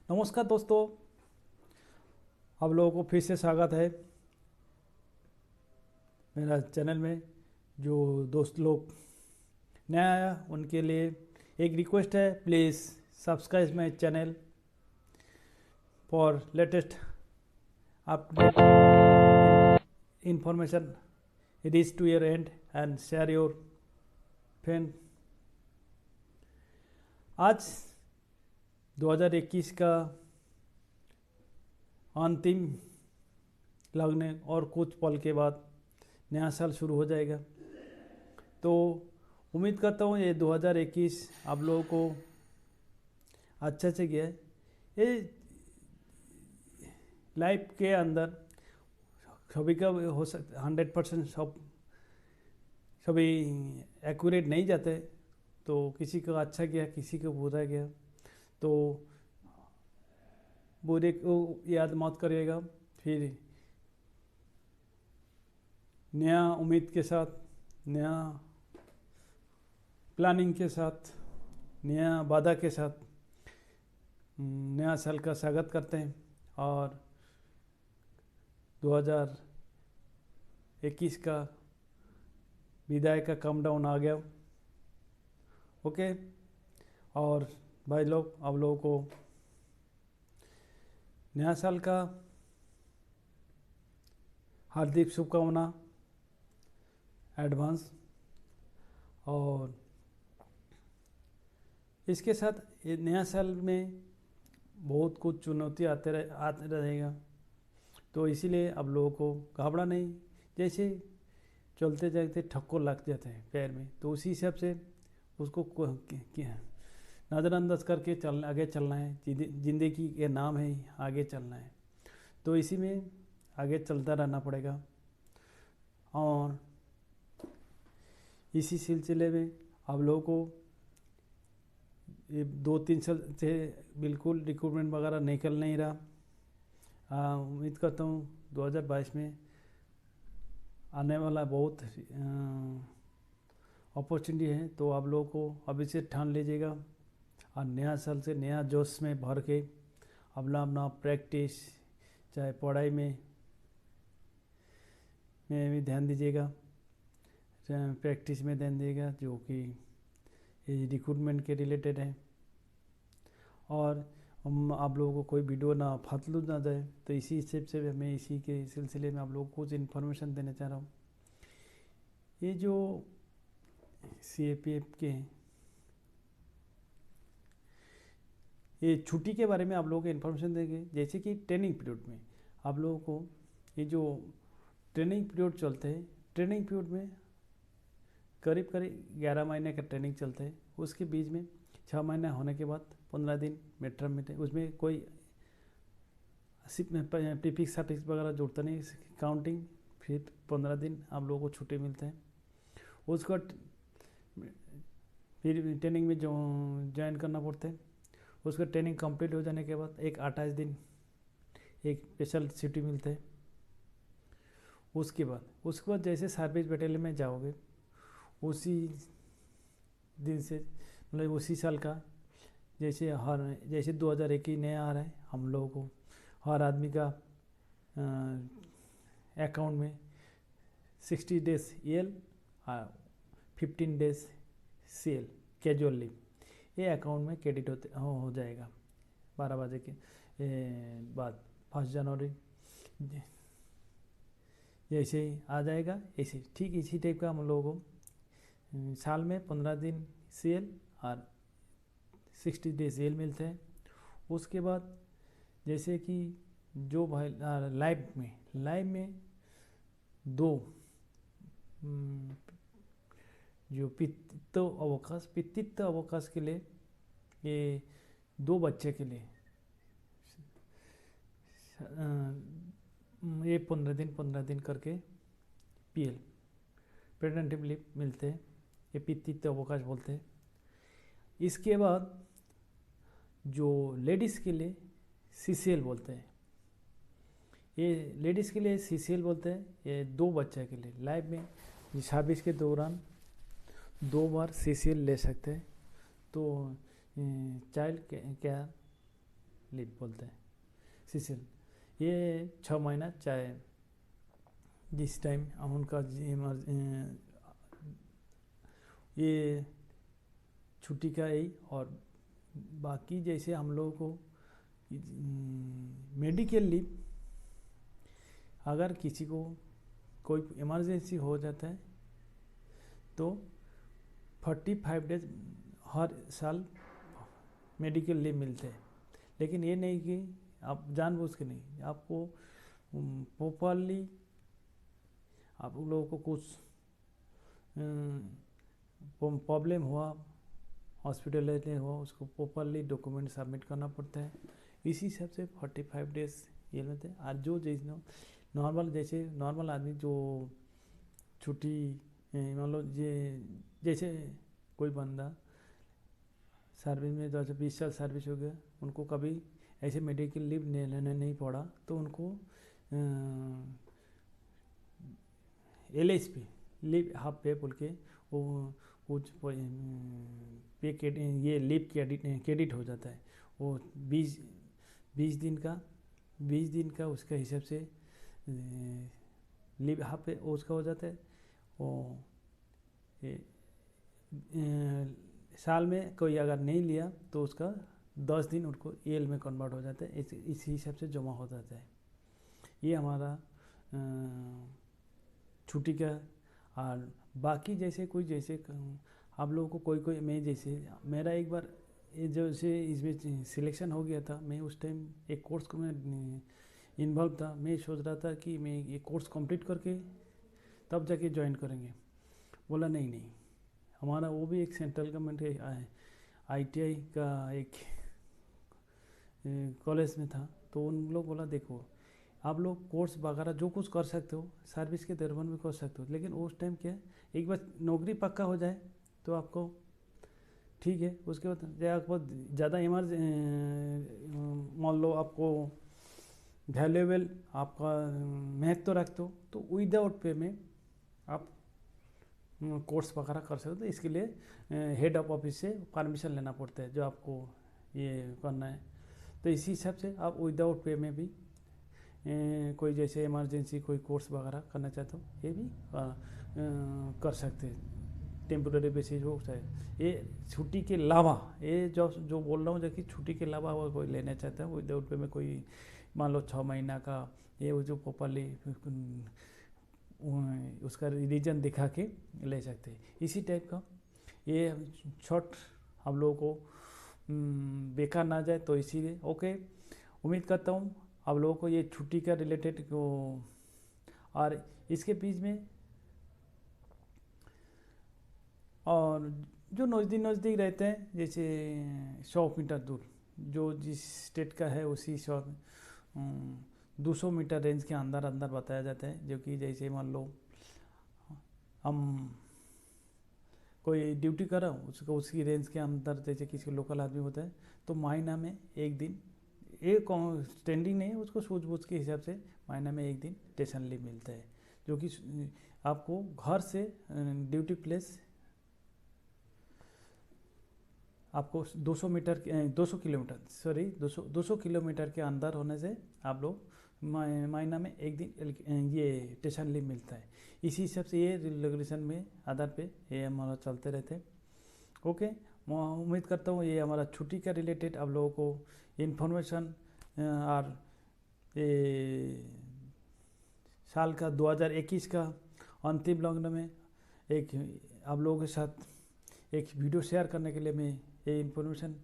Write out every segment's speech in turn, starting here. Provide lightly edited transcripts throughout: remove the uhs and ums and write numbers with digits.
नमस्कार दोस्तों, आप लोगों को फिर से स्वागत है मेरा चैनल में। जो दोस्त लोग नया आया उनके लिए एक रिक्वेस्ट है, please subscribe my channel for latest update information reach to your end and share your friend। आज 2021 का अंतिम लगने और कुछ पल के बाद नया साल शुरू हो जाएगा। तो उम्मीद करता हूँ ये 2021 आप लोगों को अच्छे से गया है। ये लाइफ के अंदर सभी का हो सकता 100% सभी एक्यूरेट नहीं जाते, तो किसी का अच्छा गया, किसी का बुरा गया, तो बुरे को याद मत करिएगा। फिर नया उम्मीद के साथ, नया प्लानिंग के साथ, नया वादा के साथ नया साल का स्वागत करते हैं। और 2021 का विदाई का काउंटडाउन आ गया। ओके, और भाई लोग, आप लोगों को नया साल का हार्दिक शुभकामना एडवांस। और इसके साथ ये नया साल में बहुत कुछ चुनौती आते रहेगा, तो इसीलिए आप लोगों को घबरा नहीं। जैसे चलते जाते ठक्कर लग जाते हैं पैर में, तो उसी हिसाब से उसको नज़रअंदाज करके आगे चलना है। ज़िंदगी के नाम है, आगे चलना है, तो इसी में आगे चलता रहना पड़ेगा। और इसी सिलसिले में आप लोगों को ये 2-3 साल से बिल्कुल रिक्रूटमेंट वगैरह निकल नहीं रहा। उम्मीद करता हूँ 2022 में आने वाला बहुत अपॉर्चुनिटी है, तो आप लोगों को अभी से ठान लीजिएगा और नया साल से नया जोश में भर के अपना प्रैक्टिस, चाहे पढ़ाई में भी ध्यान दीजिएगा, प्रैक्टिस में ध्यान दीजिएगा, जो कि ये रिक्रूटमेंट के रिलेटेड है। और हम आप लोगों को कोई वीडियो ना फालतू ना जाए, तो इसी हिसाब से मैं इसी के सिलसिले में आप लोगों को कुछ इन्फॉर्मेशन देना चाह रहा हूँ। ये जो CAPF के ये छुट्टी के बारे में आप लोगों को इन्फॉर्मेशन देंगे। जैसे कि ट्रेनिंग पीरियड में आप लोगों को ये जो ट्रेनिंग पीरियड चलते हैं, ट्रेनिंग पीरियड में करीब 11 महीने का ट्रेनिंग चलते हैं। उसके बीच में 6 महीना होने के बाद 15 दिन मिड-टर्म मीटिंग, उसमें कोई पिक्स वगैरह जुड़ता नहीं, काउंटिंग। फिर 15 दिन आप लोगों को छुट्टी मिलते हैं। उसको फिर ट्रेनिंग में जो ज्वाइन करना पड़ता है। उसका ट्रेनिंग कंप्लीट हो जाने के बाद एक 28 दिन एक स्पेशल छुट्टी मिलता है। उसके बाद जैसे सर्विस बटालियन में जाओगे, उसी दिन से मतलब उसी साल का जैसे 2021 नया आ रहा है, हम लोगों को हर आदमी का अकाउंट में 60 डेज EL और 15 डेज CL कैजुअल लीव, ये अकाउंट में क्रेडिट हो जाएगा 12 बजे के बाद 1 जनवरी जैसे ही आ जाएगा। ऐसे ठीक इसी टाइप का हम लोगों को साल में 15 दिन CL और 60 डेज CL मिलते हैं। उसके बाद जैसे कि जो भाई लाइव में 2 जो पितृत्व अवकाश के लिए ये 2 बच्चे के लिए ये 15 दिन करके PL पेटर्निटी लीव मिलते हैं, ये पितृत्व अवकाश बोलते हैं। इसके बाद जो लेडीज़ के लिए CCL बोलते हैं, ये लेडीज़ के लिए CCL बोलते हैं। ये 2 बच्चे के लिए लाइफ में सर्विस के दौरान 2 बार CCL ले सकते हैं। तो चाइल्ड केयर लीव बोलते हैं, सीसीएल। ये 6 महीना चाहे जिस टाइम उनका ये छुट्टी का यही। और बाकी जैसे हम लोगों को मेडिकल लीव, अगर किसी को कोई इमरजेंसी हो जाता है तो 45 डेज हर साल मेडिकल लीव मिलते हैं। लेकिन ये नहीं कि आप जानबूझ के नहीं, आपको प्रॉपरली आप लोगों को कुछ प्रॉब्लम हुआ, हॉस्पिटलाइज हुआ, उसको प्रॉपरली डॉक्यूमेंट सबमिट करना पड़ता है। इसी हिसाब से 45 डेज ये लेते हैं। और जो जैसे नॉर्मल, जैसे नॉर्मल आदमी जो छुट्टी मान लो जैसे कोई बंदा सर्विस में 20 साल सर्विस हो गया, उनको कभी ऐसे मेडिकल लीव लेने नहीं पड़ा, तो उनको LHP लीव हाफ पे बोल के वो कुछ पे ये लीव क्रेडिट हो जाता है। वो 20 दिन का उसका हिसाब से लीव हाफ पे उसका हो जाता है। वो साल में कोई अगर नहीं लिया तो उसका 10 दिन उनको EL में कन्वर्ट हो जाता है, इसी हिसाब से जमा हो जाता है। ये हमारा छुट्टी का। और बाकी जैसे कोई जैसे आप लोगों को कोई मैं जैसे मेरा एक बार जैसे इसमें सिलेक्शन हो गया था, मैं उस टाइम एक कोर्स को मैं इन्वॉल्व था। मैं सोच रहा था कि मैं ये कोर्स कंप्लीट करके तब जाके ज्वाइन करेंगे। बोला नहीं, हमारा वो भी एक सेंट्रल गवर्नमेंट ITI का एक कॉलेज में था, तो उन लोग बोला देखो आप लोग कोर्स वगैरह जो कुछ कर सकते हो सर्विस के दौरान भी कर सकते हो, लेकिन उस टाइम क्या है, एक बार नौकरी पक्का हो जाए तो आपको ठीक है। उसके बाद जब आपको ज़्यादा मान लो आपको वैल्यूएबल आपका महत्व रखते हो, तो विदाउट पे में आप कोर्स वगैरह कर सकते हो। तो इसके लिए हेड ऑफ ऑफिस से परमिशन लेना पड़ता है जो आपको ये करना है। तो इसी हिसाब से आप विदाउट पे में भी कोई जैसे इमरजेंसी कोई कोर्स वगैरह करना चाहते हो, ये भी कर सकते हैं टेम्पोरेरी बेसिस हो चाहे। ये छुट्टी के अलावा ये जो बोल रहा हूँ, जबकि छुट्टी के अलावा अगर कोई लेना चाहता है विदाउट पे में, कोई मान लो 6 महीना का, ये वो जो प्रॉपरली उसका रीजन दिखा के ले सकते हैं। इसी टाइप का ये शॉर्ट हम लोगों को बेकार ना जाए, तो इसीलिए ओके। उम्मीद करता हूँ आप लोगों को ये छुट्टी का रिलेटेड को, और इसके बीच में और जो नज़दीक रहते हैं, जैसे 100 मीटर दूर जो जिस स्टेट का है उसी 200 मीटर रेंज के अंदर बताया जाता है। जो कि जैसे मान लो हम कोई ड्यूटी कर रहा हूँ, उसको उसकी रेंज के अंदर जैसे किसी लोकल आदमी होता है, तो महीना में एक दिन, एक स्टैंडिंग नहीं है, उसको सूझबूझ के हिसाब से महीना में एक दिन स्टेशन लीव मिलता है, जो कि आपको घर से ड्यूटी प्लेस आपको 200 किलोमीटर के अंदर होने से आप लोग महीना में एक दिन ये स्टेशन लीव मिलता है। इसी हिसाब से ये रेगुलेशन में आधार पे ये हमारा चलते रहते हैं। ओके, मैं उम्मीद करता हूँ ये हमारा छुट्टी का रिलेटेड आप लोगों को इन्फॉर्मेशन और ये साल का 2021 का अंतिम लग्न में एक आप लोगों के साथ एक वीडियो शेयर करने के लिए मैं ये इन्फॉर्मेशन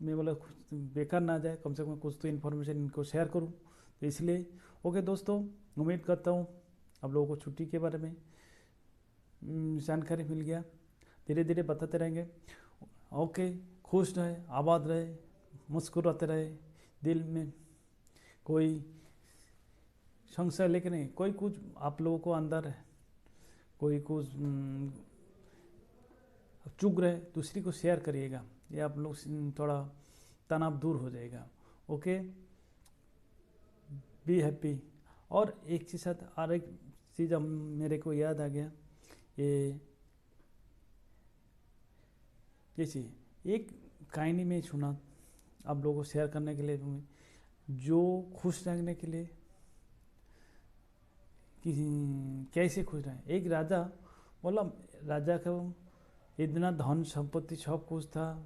मैं बोला बेकार ना जाए, कम से कम कुछ तो इन्फॉर्मेशन इनको शेयर करूं, तो इसलिए ओके दोस्तों, उम्मीद करता हूं आप लोगों को छुट्टी के बारे में जानकारी मिल गया। धीरे धीरे बताते रहेंगे। ओके, खुश रहे, आबाद रहे, मुस्कुराते रहे, दिल में कोई संशय लेके नहीं, कोई कुछ आप लोगों को अंदर कोई कुछ चुग रहे दूसरी को शेयर करिएगा, ये आप लोग थोड़ा तनाव दूर हो जाएगा। Okay, be happy. और एक चीज़ साथ और एक चीज़ मेरे को याद आ गया, ये जैसे एक कहानी में सुना, आप लोगों को शेयर करने के लिए, जो खुश रहने के लिए कि कैसे खुश रहें। एक राजा बोला, राजा का इतना धन संपत्ति सब कुछ था,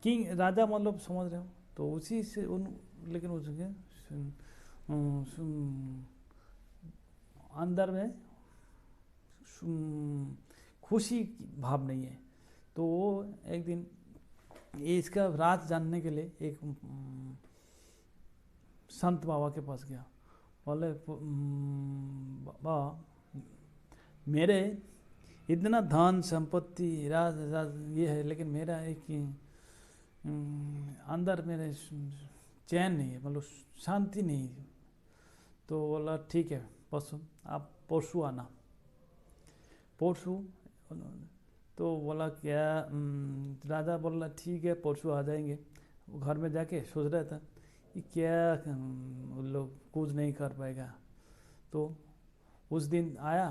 किंग राजा मतलब समझ रहे हो, तो उसी से उन, लेकिन उसके अंदर में खुशी भाव नहीं है। तो वो एक दिन इसका राज जानने के लिए एक संत बाबा के पास गया। बोले, बाबा मेरे इतना धन संपत्ति राज ये है, लेकिन मेरा एक अंदर मेरे चैन नहीं है, मतलब शांति नहीं है। तो बोला ठीक है, परसों आप परसों आना। परसों तो बोला क्या, राजा बोला ठीक है परसों आ जाएंगे। घर में जाके सोच रहा था कि क्या लोग कुछ नहीं कर पाएगा। तो उस दिन आया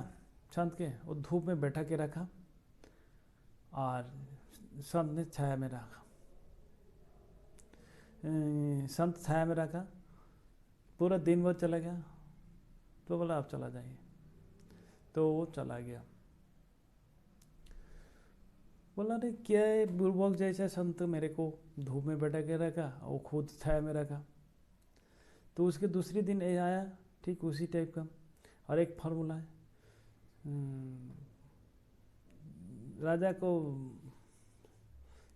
संत के, वो धूप में बैठा के रखा और संत ने छाया में रखा, संत छाया में रखा, पूरा दिन भर चला गया। तो बोला आप चला जाइए, तो वो चला गया। बोला अरे क्या है बुड़बक जैसा संत मेरे को धूप में बैठा के रखा, वो खुद छाया में रखा। तो उसके दूसरे दिन ये आया ठीक उसी टाइप का, और एक फार्मूला है, राजा को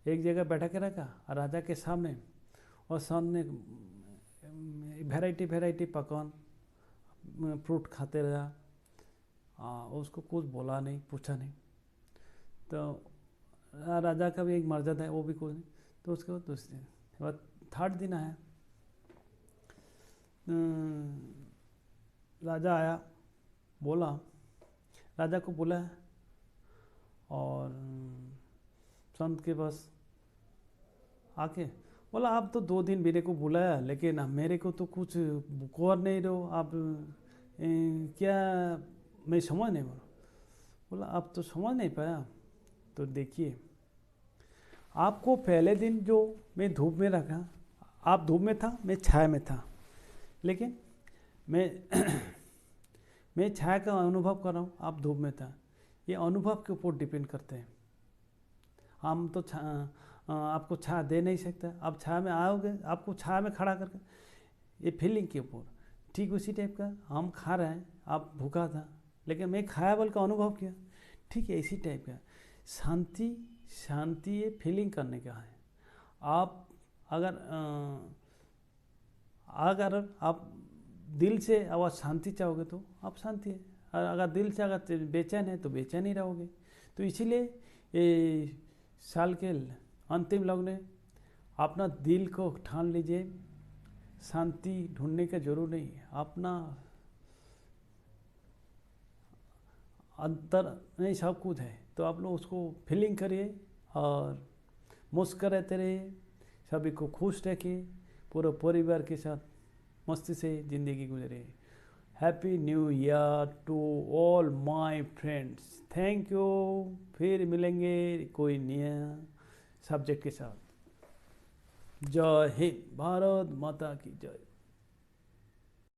एक जगह बैठा के रखा और राजा के सामने, और सामने वैरायटी पकवान फ्रूट खाते रहा। उसको कुछ बोला नहीं, पूछा नहीं। तो राजा का भी एक मर्यादा है, वो भी कुछ नहीं। तो उसके बाद दूसरे बाद थर्ड दिन आया, राजा आया, बोला, राजा को बोला और संत के पास आके बोला आप तो 2 दिन मेरे को बुलाया, लेकिन मेरे को तो कुछ कर नहीं रहो आप, क्या मैं समझ नहीं पा। बोला आप तो समझ नहीं पाया। तो देखिए, आपको पहले दिन जो मैं धूप में रखा, आप धूप में था, मैं छाया में था, लेकिन मैं छाया का अनुभव कर रहा हूँ, आप धूप में था। ये अनुभव के ऊपर डिपेंड करते हैं। हम तो आपको छाया दे नहीं सकता, आप छाया में आओगे, आपको छाया में खड़ा करके, ये फीलिंग के ऊपर। ठीक उसी टाइप का हम खा रहे हैं, आप भूखा था, लेकिन मैं खाया बल का अनुभव किया। ठीक है, इसी टाइप का शांति ये फीलिंग करने का है। आप अगर आप दिल से अगर शांति चाहोगे तो आप शांति है, और अगर दिल से अगर बेचैन है तो बेचैन ही रहोगे। तो इसीलिए ये साल के अंतिम लग्न अपना दिल को ठान लीजिए, शांति ढूंढने का जरूर नहीं है, अपना अंतर नहीं सब कुछ है। तो आप लोग उसको फीलिंग करिए और मुस्कुराते रहिए, सभी को खुश रखिए, पूरे परिवार के साथ मस्ती से ज़िंदगी गुजरिए। Happy new year to all my friends. Thank you. फिर मिलेंगे कोई नया सब्जेक्ट के साथ। जय हिंद, भारत माता की जय।